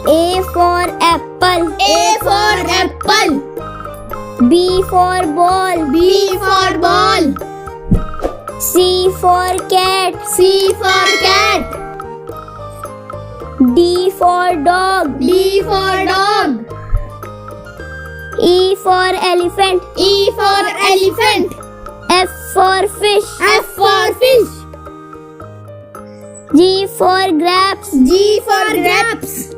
A for apple. A for apple. B for ball. B for ball. C for cat. C for cat. D for dog. D for dog. E for elephant. E for elephant. F for fish. F for fish. G for grapes. G for grapes.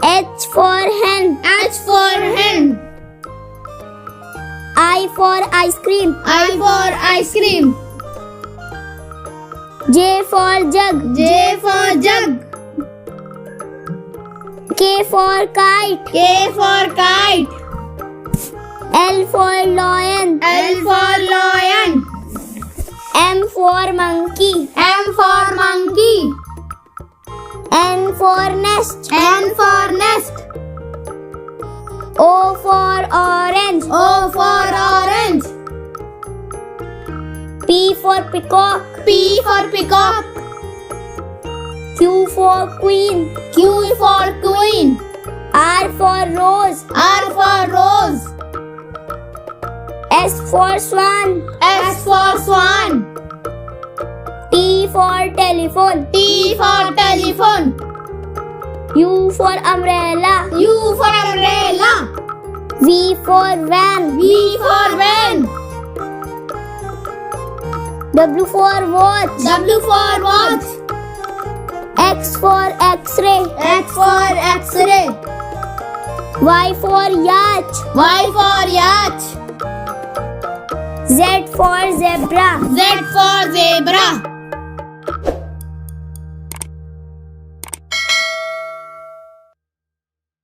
H for hen. H for hen. I for ice cream. I for ice cream. J for jug. J for jug. K for kite. K for kite. L for lion. L for lion. M for monkey. M for monkey. N for nest. N for nest. O for orange. O for orange. P for peacock. P for peacock. Q for queen. Q for queen. R for rose. R for rose. S for swan. S for swan. T for telephone. T for telephone. U for umbrella. U for umbrella. V for van. V for van. W for watch. W for watch. X for x-ray. X for x-ray. Y for yacht. Y for yacht. Z for zebra. Z for zebra.